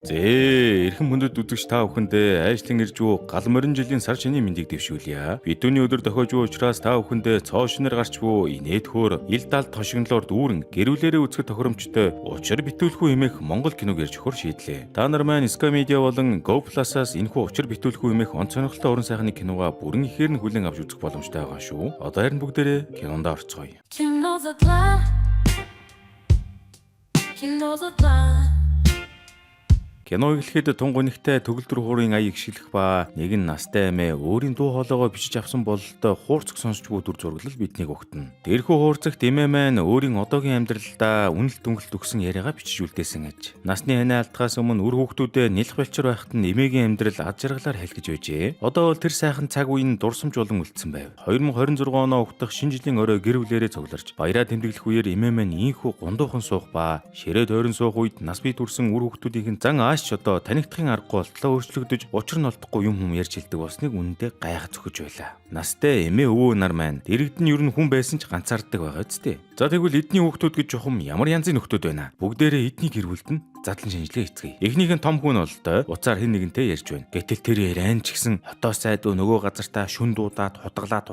Эрхэм хүндэт үзэгч та бүхэндээ айшлан ирж буй гал морин жилийн сар шинийн мэндийг дэвшүүлье. Бидний өдөр тохиож буй учраас та бүхэндээ цоо шинээр гарч буй инээдхөөр ил далд хошигнолоор дүүрэн гэрүүлээрээ үзэхэд тохиромжтой учир битүүлэхгүй хэмээх Монгол киног ирж өгөхөр шийдлээ. Та нар маань Sky Media болон Go Plus-аас энэхүү учир битүүлэхгүй хэмээх он сонирхолтой уран сайхны киногаа бүрэн ихээр нь хүлээн авч үзэх боломжтой байгаа шүү. Одоо харин бүгдээрээ кинонд орцгоё. Кино эхлэхэд тунг үнэхтэй төгөлдөр хуурын аяг гიშгэлэх ба нэгэн настай эмээ өөрийн дуу хоолойгоо бичиж авсан бололтой хуурцаг сонсч буй дүр зураглал биднийг өгтөн. Дээрхүү хуурцагт эмээ маань өөрийн одоогийн амьдралдаа үнэлт дүнгэлт өгсөн яриагаа бичиж үлдээсэн аж. Насны ханаа алдахаас өмнө үр хүүхдүүдэд нэлх балчир байхад нь эмээгийн амьдрал ад жаргалаар хэлгэж байжээ. Одоо бол тэр сайхан цаг үеийн дурсамж болон үлдсэн байв. 2026 оноо угтах шинэ жилийн орой гэр бүлээрээ цугларч баяраа тэмдэглэх үеэр эмээ маань ийхүү гундуухан суух ба ширээ тойрон суух үед нас бий дүрсэн үр хүүхдүүдийн зан ч одоо танигдахын аргагүй болтлоо өөрчлөгдөж учир нь олдохгүй юм ярьж хэлдэг болсныг үнэндээ гайхаж өгч байла. Настай эмээ өвөө нар маань дэрэгдэн ер нь хүн байсан ч ганцаарддаг байгаа зү. За тэгвэл эдний хүүхдүүд гэж чухам ямар янзын нөхдүүд байна. Бүгдээрээ эдний гэр бүлд нь задлан шинжилгээ хийцгээе. Эхнийх нь том хүн болтой уцаар хэн нэгэнтэй ярьж байна. Гэтэл тэр яран ч гэсэн хотоос сайдуу нөгөө газартаа шүн дуудаад хутгалаад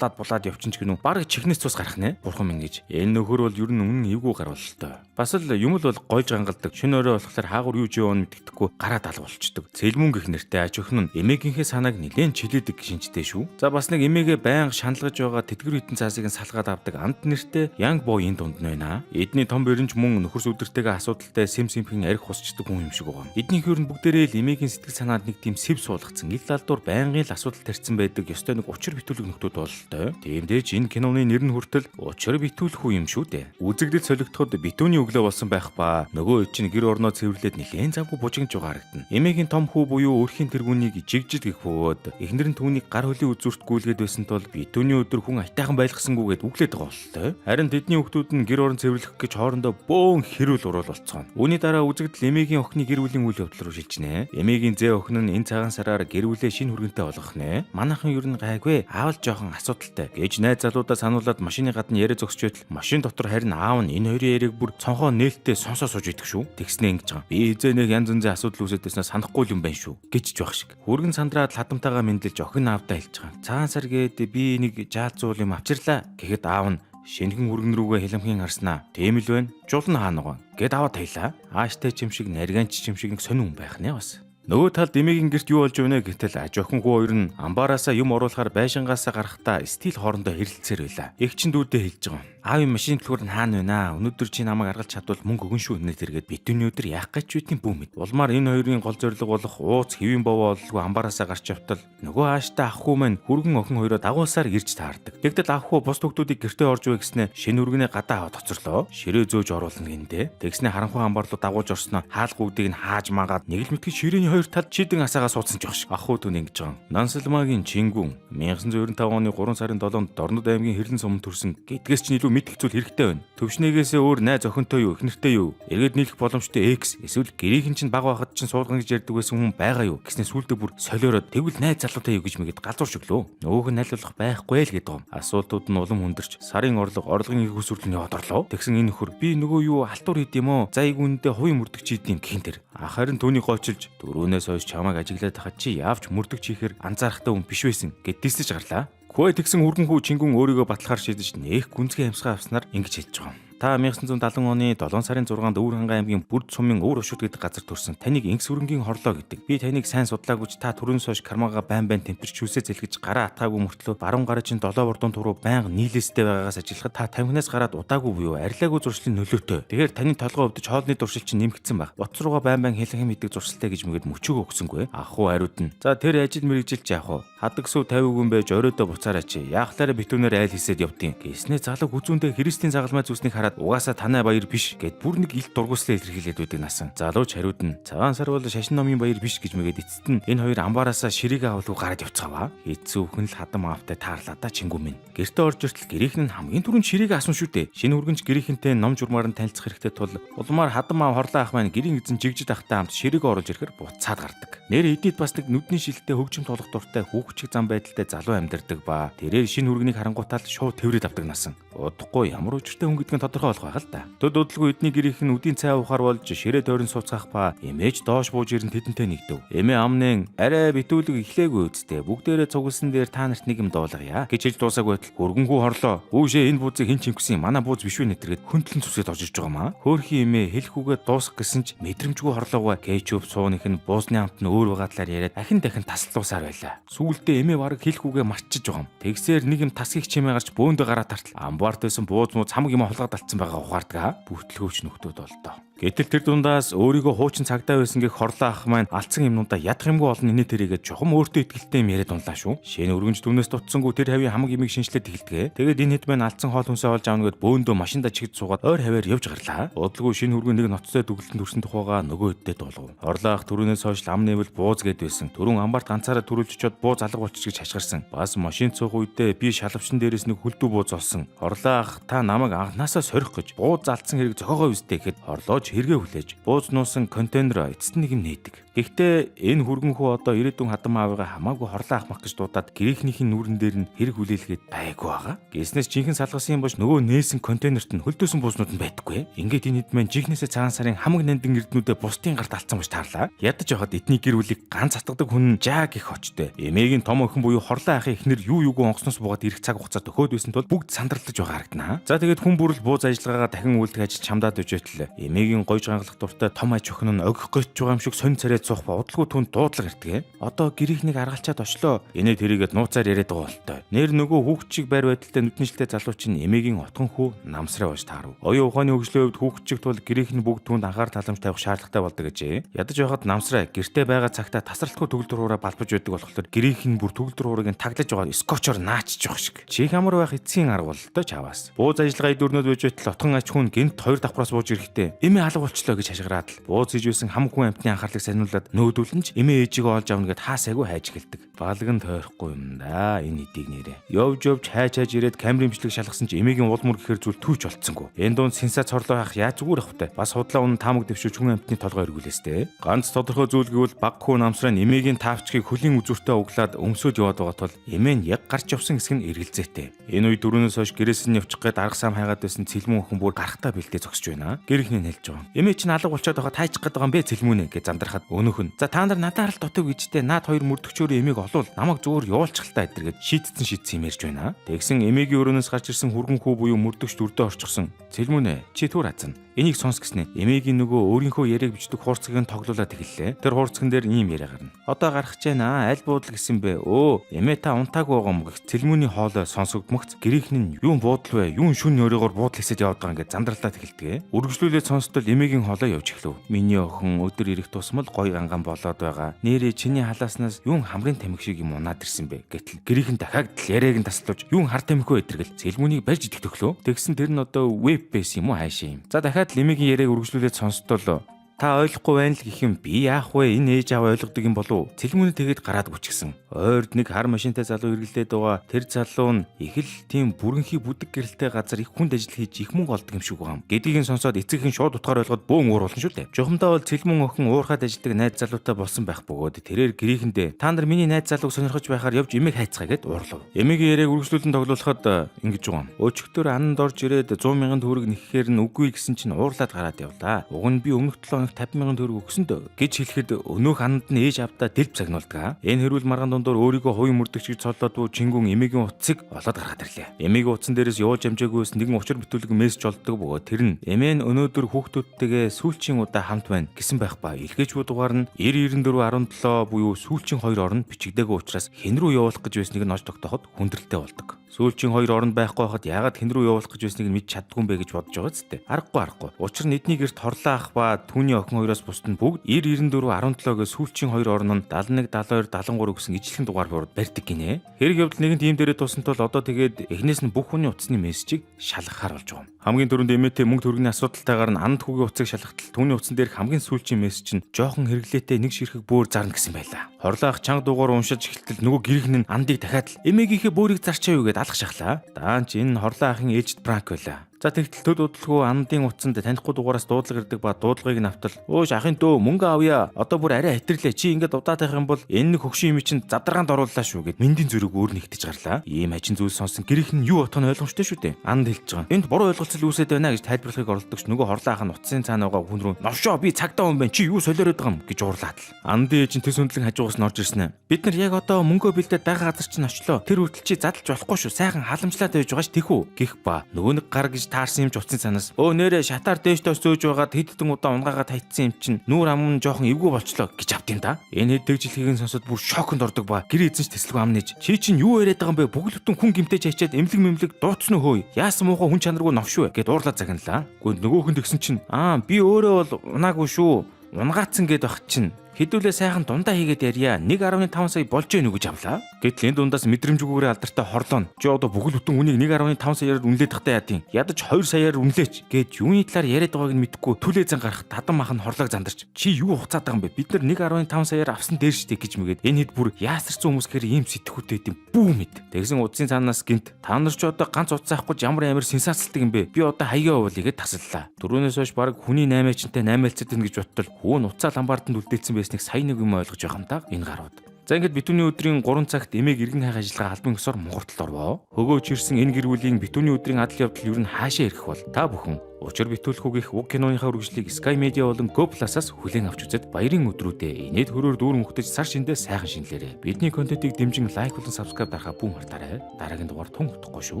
булаад явчин ч гэнүү бараг чихнээс цус гарах нэ. Бурхан минь гэж. Энэ нөхөр бол ер нь үнэн эвгүй гарвалтай. Бас л юм л бол гойж гангалдаг. Шүн өрөө болохоор хаагур юу ч юм мэддэхгүй гараад алга болчдөг. Цэлмүн гэх нэртэй аж өхнө нь эмээгийнхээ санааг нэлээд чилээдэг шинжтэй шүү. За бас нэг эмээгээ байнга шаналгаж байгаа тэтгэр хитэн цаасыг салгаад авдаг амт нэртэй Янг боо энэ дунд нь байна. Эдний том бэрэнж мөн нөхөр сүдэртэйгээ асуудалтай сэмхин арх хусчдаг хүн юм шиг байгаа. Эднийх ер нь бүгдээрээ л эмээгийн сэтгэл санаанд нэг тийм сэв суулгацсан. Ил далдуур байнгын л асуудал тарьсан байдаг. Ёстой нэг учир битүүлэг нөхдүүд бололтой. Тиймдээч энэ киноны нэр нь хүртэл учир битүүлэх үү юм шүү дээ. Үзэгдэл солигдоход битүүний өглөө болсон байх ба нөгөө чинь гэр орноо цэвэрлээд нэлээд завгүй бужигнж байгаа харагдана. Эмээгийн том хүү буюу өрхийн тэргүүнийг жигжид гэх бөгөөд эхнэр нь түүнийг гар хөлийн үзүүрт гүйлгээд байсан тул битүүний өдөр хүн айтайхан байлгасангүйгээд үглээд байгаа бололтой. Харин тэдний хүүхдүүд нь гэр орон цэвэрлэх гэж хоорондоо бөөн хэрүүл урал болцгоно. Үүний дараа үзэгдэл эмээгийн охины гэр бүлийн үйл явдал руу шилжнэ. Эмээгийн зээ охин нь энэ цагаан сараар гэр бүлээ шинэ хүргэнтэй болгох нэ. Манайхан ер нь гайгүй аавал жоохон асуудалтай гэж найз залуудаа сануулад машины гадна яриа зогсож байтал машин дотор харин аав нь энэ хоёрын яриаг бүр цонхоо нээлттэй сонсоо сууж идэх шүү. Тэгснэ ингэж байгаа. Би эзээ нэг янз янзын асуудал үүсэдээснээ санахгүй юм байна шүү гэж ч байх шиг. Хүргэн сандраад хадамтайгаа мэдлж охин аавдаа хэлж байгаа. Цагаан сар гээд би нэг жаалзуул юм авчирлаа гэхэд аав нь шинхэн хүргэн рүүгээ хэлэмхийн харснаа. Тийм л байна. Жулн хаанаа гэд аваад таялаа. Ааштай ч юм шиг нарганч ч юм шиг нэг сонин хүн байх нэ бас. Нөгөө талд эмээгийн гэрт юу болж байна гэтэл аж охин хүү хоёр нь амбаараасаа юм оруулахаар байшингаасаа гарахдаа стил хоорондоо хэрэлцээр байла. Их чин дүүдээ хэлж байгаа. Аавын машин төлхөр нь хаана байна? Өнөөдөр чи намайг аргалж чадвал мөнгө өгөн шүү нэ тэргээд битүүний өдөр яах гэж үтний бүүмэд. Улмаар энэ хоёрын гол зорилго болох ууц хэвийн бовоо олгүй амбаараасаа гарч явтал нөгөө ааштай ах хүү маань хүргэн охин хоёроо дагуулсаар ирж таардаг. Тэгтэл ах хүү бус төгтүүдийг гэртээ орж вэ гэснээр шинэ үргэнээ гадаа аваад тоцорлоо. Ширээ зөөж оруулна гиндэ. Тэгснэ харанхуй амбаар руу дагуулж орсноо хаалгуудыг нь хааж магаад нэг л мэдхий ширээний хоёр талд чидэн асаагаа суудсан ч байх шиг. Ах хүү түн ингэж байгаа. Нансалмаагийн Чингүн 1995 оны 3 сарын 7-нд Дорнод аймгийн Хэрлэн суманд төрсэн гэдгээс ч илүү мэдэх зүйл хэрэгтэй байна. Төвшнээгээсээ өөр найз охинтой юу, эхнэртэй юу, эргээд нийлэх боломжтой X эсвэл гэрийнхэн чинь баг байхад чинь суулгана гэж ярьдаг байсан хүн байгаа юу гэснээр сүулдэ бүр солиороод тэгвэл найз залуутай юу гэж мэгэд галзуурч өглөө. Нөгөөх нь найлуулах байхгүй л гэдэг юм. Асуултууд нь улам хүндэрч сарын орлогын их өсвөрлөн яваад орлоо. Тэгсэн энэ нөхөр би нөгөө юу алтуур хийд юм уу? Зайг үндэ хувийн мөрдөгч хийд юм гэх тэр. Харин түүний гойчилж дөрөвнөөс хойш чамайг ажиглаад хахад чи яавч мөрдөгч хийхээр анзаарахтай хүн биш байсан гэд дийсэж гарлаа. Хөөе тэгсэн хүргэн хүү Чингүн өөрийгөө батлахаар шийдэж нээх гүнзгий амьсгаа авснаар ингэж хэлж байгаа юм. Та 1970 оны 7 сарын 6-нд Өвөрхангай аймгийн Бүрд сумын Өвөр Ушууд гэдэг газар төрсэн. Таныг инкс хөрөнгийн хорлоо гэдэг. Би таныг сайн судлаагүй та түрүүнээс хойш кармаага байн тэмтэрч хүсээ зэлгэж гараа атаагүй мөртлөө баруун гараа чинь 7 бордон туруу байнга нийлээстэй байгаагаас ажиллахад та 50-наас гараад удаагүй буюу арилаагүй зуршлын нөлөөтэй. Тэгэхээр таны толгой өвдөж хоолны дуршил чинь нэмэгдсэн баг. Боц руугаа байн хэлхэн мэддэг зуршилтай гэж мэгэд мөчөөгөө өгсөнгүй. Ах уу хариуд нь. За тэр ажил мэрэгжилч яах вэ? Хадагсуу 50 хүн байж оройдоо буцаараа чи. Яахлаараа битүүнээр айл хийсэд явдیں۔ Гэснээ залуу хүзүүндээ Христийн загалмай зүснийг хараад угаасаа танай баяр биш гэд бүр нэг илт дургуслаа илэрхийлээд байдаг насан. Залууч хариуд нь цагаан сар бол шашин номын баяр биш гэж мэгээд эцэст нь энэ хоёр амбаараасаа ширээгээ авалгүй гараад явцгааваа. Хэцүү хүн л хадам аавтай таарлаа да Чингүн минь. Гэртээ орж иртэл гэрийнх нь хамгийн түрүүнд ширээгээ асуун шүү дээ. Шинэ хүргэнч гэрийнхэнтэй ном журмаар нь танилцах хэрэгтэй тул улмаар хадам аав хорлоо ах маань гэрийн эзэн жигжид ахтай хамт ширээгээ оруулж ирэхээр буцаад гардаг. Нэр эднийд бас нэг нүдний шилтэй хөгжим толгох дуртай хүүхчиг зам байдалтай залуу амьдардаг ба тэрээр шинэ хүргэнийг харангуйтал шууд тэврээд авдаг насан. Удахгүй ямар учиртай хүн гэдгийг тодорхой тодорхой болох байгаа л да. Төд удалгүй эдний гэрийнх нь үдийн цай ухаар болж ширээ тойрон сууцгаах ба эмээж доош бууж ирэн тэдэнтэй нэгдэв. Эмээ амнын арай битүүлэг эхлээгүй үсттэй бүгдээрээ цугласан дээр та нарт нэг юм дуулгая гэж хэлж дуусаагүй байтал хөргөнгүү хорлоо. Үүшээ энэ бузыг хэн ч ингэсэн манай бууз биш үү нэтэргээд хөндлөн цусгээд орж ирж байгаа маа. Хөөрхий эмээ хэлэхүүгээ дуусгах гэсэн ч мэдрэмжгүй хорлоогоо кетчуп сууных нь буузны амт нь өөр байгаа талаар яриад дахин таслуулсаар байлаа. Сүүлдээ эмээ бараг хэлэхүүгээ марчиж байгаа юм. Тэгсээр нэг юм тасгийг чимээ гарч бөөндө гараа тартал амбарт байсан бууз муу цамаг юм холгоод алдсан байгаа ухаардгаа бүтлгөөч нөхдөөд болдоо. Гэтэл тэр дундаас өөрийгөө хуучин цагдаа байсан гэх хорлоо ах маань алдсан юмнуудаа ядах юмгүй олон инээ тэрийгээ чухам өөртөө ихтэй юм яриад унлаа шүү. Шинэ өргөнж түнээс дутсангүй тэр хавийн хамаг имийг шинжлээд эхэлдэг. Тэгээд энэ хэд маань алдсан хоол хүнсээ олж аавна гэд бөөндөө машиндаа чигд суугаад ойр хаваар явж гарлаа. Удалгүй шинэ өргөн нэг ноцтой дүгэлтэн төрсөн тухайга нөгөө хэддээ дуулав. Хорлоо ах түрүүнээс хойш ам нэвэл бууз гэд байсан. Түрүүн амбарт ганцаараа төрүүлж очиод бууз алга болчих гэж хашгирсан. Бас машин цуух үедээ би шалавчин дээрээс нэг хүлдүү бууз олсон. Хорлоо ах та намайг анханасаа сорих гэж бууз алдсан хэрэг зохиогоо үстэй гэхэд хорлоож хэрэгээ хүлээж бууз нуусан контейнер эцэст нэг юм нээдэг. Гэхдээ энэ хүргэнхүү одоо ирээдүйн хадам аавыгаа хамаагүй хорлоо ахмах гэж дуудаад гэрийнхнийхээ нүрэн дээр нь хэрэг хүлээлгээд байгаагүй байгаа. Гиснээс жинхэнэ салгасан юм бош нөгөө нээсэн контейнерт нь хөлдөөсөн буузнууд нь байдаггүй. Ингээд энэ хэд маань жинхнээсээ цагаан сарын хамаг нандин эрднүүдээ бусдын гарт алдсан бош таарлаа. Ядаж явахад эдний гэр бүлийг ганц атгадаг хүн Жак их очтой. Эмээгийн том охин буюу хорлоо ахын эхнэр юу юугүй онгосноос буугаад ирэх цаг хугацаа төхөөд байсан тул бүгд сандарлаж байгаа харагдана. За тэгээд хүн бүрэл бууз ажиллагаагаа дахин үйлдэх ажил чамдаад өжөөтлөө. Эмээгийн гойж гангалах дуртай том аж охин нь огих гойч байгаа юм шиг сонь царайд суух ба удалгүй түн дуудлага ирдэг. Одоо гэрийнхнийг аргалчаад очлоо. Инээ тэрийгэд нууцаар яриад байгаа болтой. Нэр нөгөө хүүхчиг байр байдалтай нүднэлтэй залуу чинь эмээгийн отгон хүү намсраа бож таарав. Оюун ухааны хөгжлийн хувьд хүүхчиг тул гэрийнх нь бүгд түнд анхаар таламж тавих шаардлагатай болдог гэжээ. Ядаж байхад намсраа гэртээ байгаа цагтаа тасралтгүй төгөлдөр хураа балбаж байдаг болохоор гэрийнх нь бүр төгөлдөр хурааг нь таглаж байгаа скотчоор наачж явах шиг. Чих амар байх эцсийн арга бол доо чаваас. Бууз ажиллагаа дөрнөд байж байтал отгон аж хүн гинт хоёр давхраас бууж ирэхдээ эмээ алга болчлоо гэж хашгираад л бууз хийж байсан хамаг хүн амтны анхаарлыг сануулад нөөдүүлэн ч эмээ ээжигээ олж авна гэд хаасайгүй хайж гэлдэг. Балган тойрохгүй юм да энэ эдийг нэрээ. Явж хайж ирээд камерын бичлэг шалгасан ч эмээгийн уул мөр гэхэр зүйл түүч болцсонгүй. Энэ дунд сенсац хорлоо хаах яаж зүгээр ахвтай. Бас худлаа унан таамаг дэвшүүч хүн амтны толгой эргүүлээстэй. Ганц тодорхой зүйл гэвэл баг хүн намсраа эмээгийн таавчгийг хөлийн үзүүртээ углаад өмсөд яваад байгаа тул эмээ нь яг гарч явсан хэсэг нь эргэлзээтэй. Энэ үед дөрөвнөөс хойш гэрээс нь явчих гээд арга сам хайгаад байсан цэлмэн охин бүр гарахтаа бэлдээ зогсож байна. Гэр ихний хэлж байгаа. Эмээ чинь алга болчиход байгаа тайчих гээд байгаа юм бэ цэлмүнэ гэж замдрахад өнөөх нь. За та нар надаар л дотог гэжтэй наад хоёр мөрдөгчөөрөө эмээг олвол намайг зүгээр явуулчих л та эдэргээд шийдсэн юм ярьж байна. Тэгсэн эмээгийн өрөөнөөс гарч ирсэн хүргэн хүү буюу мөрдөгч дүрдээ орчихсон. Цэлмүнэ чи түр хазна. Энийг сонс гэснэ. Эмээгийн нөгөө өөрийнхөө яриаг бичдэг хуурцгийг нь тоглуулаад эхэллээ. Тэр хуурцган дээр ийм яриа гарна. Одоо гарах гэж байна. Аль буудал гэсэн бэ? Өө, эмээ та унтаагүй байгаа юм гэх цэлмүний хоолой сонсогдмогц гэрийнх нь юун буудал вэ? Юун шүн өрөөгөр буудал хийсэд яваад байгаа ингээд зандарлаад эхэлдэг. Үргэлжлүүлээд сонстол эмээгийн хоолой явж эхлэв. Миний охин өдөр ирэх тусмал гоё анган болоод байгаа. Нэрээ чиний халааснаас юун хамрын тамхи шиг юм унаад ирсэн бэ? Гэтэл гэрийнх нь дахиад яриаг нь таслуулж юун хар тамхи вэ гэдэргэл цэлмүнийг барьж идэх төглөө. Тэгсэн тэр нь одоо веб бейс юм уу хаашаа юм. За дахиад эмээгийн яриаг үргэлжлүүлээд сонстол та ойлгохгүй байна л гэх юм би яах вэ? Энэ ээж аав ойлгодог юм болов уу? Цэлмүнэ тэгээд гараад гүчгсэн. Ойрд нэг хар машинтай залуу эргэлдээд байгаа. Тэр залуу нь их л тийм бүрэнхий бүдэг гэрэлтэй газар их хүнд ажил хийж их мөнгө олдог юм шиг байгаа юм. Гэдгийг нь сонсоод эцэгхэн шууд утгаар ойлгоод бөөн ууруулсан шүү дээ. Жохомдоо бол цэлмүн охин уурхаад ажилладаг найз залуутай болсон байх бөгөөд тэрээр гэрээхэндээ та нар миний найз залууг сонирхож байхаар явж эмээг хайцгаа гэд уурлав. Эмээгийн яриаг үргэлжлүүлэн тоглуулахад ингэж байгаа юм. Өчигдөр ананд орж ирээд 100 мянган төгрөг нэххээр нь үгүй гэсэн чинь уурлаад гараад явлаа. Уг нь би өмнөх 7 50 мянган төгрөг өгсөн дөө гэж хэлэхэд өнөөх ананд нь ээж авдаа дэлб загнуулдаг. Энэ хэрүүл маргаан дундуур өөрийгөө хувийн мөрдөгч гэж цолоод буу чингүн эмээгийн утсыг олоод гаргаад ирлээ. Эмээгийн утсан дээрээс явуулж амжаагүйс нэгэн учир бүтүүлэг мессеж олддог бөгөөд тэр нь эмээ нь өнөөдөр хүүхдүүдтэйгээ сүүлчийн удаа хамт байна гэсэн байх ба илгээчгүй дугаар нь 909417 буюу сүүлчийн 2 орнд бичигдээгүй учраас хэн рүү явуулах гэж байсныг нь олж тогтооход хүндрэлтэй болдог. Сүүлчийн 2 оронд байхгүй хахад яагаад хэн рүү явуулах гэж байсныг нь мэдж чаддгүй юм бэ гэж бодож байгаа зү. Аргагүй. Учир нь эдний гэрт хорлоо ах ба түүний охин хоёроос бусд нь бүгд 909417-гийн сүүлчийн 2 орн нь 71 72 73 гэсэн ижлэхэн дугаар буур барьдаг гинэ. Хэрэг явдал нэгэн тим дээрээ туусан тул одоо тэгээд эхнээс нь бүх хүний утасны мессежийг шалгахаар болж байгаа юм. Хамгийн түрүүнд эмээтэй мөнгө төгрөгийн асуудалтайгаар нь анд хүүгийн утсыг шалгахтал түүний утсан дээрх хамгийн сүүлчийн мессеж нь жоохон хэрэглээтэй нэг ширхэг бөөр зарна гэсэн байлаа. Хорлоо ах чанга дуугаар уншиж эхэлтэл нөгөө гэрийнх нь андыг дахиад л эмээгийнхээ бөөрийг зарчаа юу гэд алах шахлаа. Даан ч энэ хорлоо ахын ээжд пранк байлаа. За тэгтэл төд удалгүй андын утсанд танихгүй дугаараас дуудлага ирдэг ба дуудлагыг навтал өөш ахын дөө мөнгө авъя. Одоо бүр арай хэтэрлээ. Чи ингээд удаад байх юм бол энэ нэг хөгшин юм чинь задаргаанд орууллаа шүү гэд мэндийн зүрэг өөр нэгтэж гарлаа. Ийм хажин зүйл сонсон гэрийнх нь юу отох нь ойлгомжтой шүү дээ. Анд хэлж байгаа. Энд буруу ойлголцол үүсээд байна гэж тайлбарлахыг оролдогч нөгөө хорлоох нь утсын цаана байгаа хүн рүү "Новшоо би цагтаа хүн байна. Чи юу солиороод байгаа юм?" гэж уурлаад л. Андын ээж нь тэс өндлөн хажуугаас нь орж ирсэн ээ. "Бид нар яг одоо мөнгөө бэлдээд байгаа газар чинь очлоо. Тэр хүртэл чи задлж болохгүй шүү. Сайхан халамжлаад байж байгаа ш тэхүү" гэх ба нөгөө нэг гар гэж таарсан юм ч утсын цаанаас "Өө нэрэ шатаар дээштөөс зөөж байгаад хэддэн удаа унгаагаад хайцсан юм чинь нүүр ам нь жоохон эвгүй болчлоо" гэж авт юм да. Энэ хэд дэглэхийг нь сонсоод бүр шоконд ордог ба гэр эзэн ч тэслгүй ам нээж "Чи чинь юу яриад байгаа юм бэ? Бүгд бүтэн хүн гимтэж хайчаад эмлэг мэмлэг дууцсан уу хөөе. Яасан муухай хүн чанаргүй новшгүй" гэд уурлаад загналаа. Гэхдээ нөгөөх нь тэгсэн чинь би өөрөө бол унаагүй шүү. Унгаацсан гэд байх чинь хэдүүлээ сайхан дундаа хийгээд ярья. 1.5 сая болж гэнэ үү гэж авлаа. Гэтэл энэ дундаас мэдрэмжгүйгээр алдартай хорлоо. Чи одоо бүгд бүтэн үнийг 1.5 саяар үнэлээд тахтай яадیں۔ Ядаж 2 саяар үнэлээч гэд юуны талаар яриад байгааг нь мэдэхгүй түлээ зан гарах тадан мах нь хорлог зандарч "Чи юу хуцаад байгаа юм бэ? Бид нар 1.5 саяар авсан дээр штэ" гэж мэгээд энэ хэд бүр яасарсан хүмүүс гэхээр ийм сэтгүүтэй гэдэм бүү мэд. Тэгсэн удсын цаанаас гинт "Та нар ч одоо ганц удаа авахгүй ямар амар сенсацлдаг юм бэ? Би одоо хаяа уулъя" гэд тасаллаа. Дөрөвнөөс хойш баг хүний 8-ачтай 8-альцад гэн гэж боттол хүүн уцаа ламбаартанд үлдээсэн байсныг сайн нэг юм ойлгож байгаа юм даа энэ гарууд. За ингээд битүүний өдрийн 3 цагт эмээг иргэн хайх ажиллагаа албан ёсоор Монголд орвоо. Хөгөөж ирсэн энэ гэр бүлийн битүүний өдрийн адал явдал юу н хаашаа ирэх бол та бүхэн учир битүүлэхүүгийнх уг киноныхаа үргэлжлэлийг Sky Media болон Go Plus-аас хүлээн авч үзээд баярын өдрүүдэд инээд хөрөөр дүүрэн хөтөж сар шиндээ сайхан шинэлээрэй. Бидний контентыг дэмжин лайк болон subscribe дарахаа бүү мартаарай. Дараагийн дугаар тун утахгүй шүү.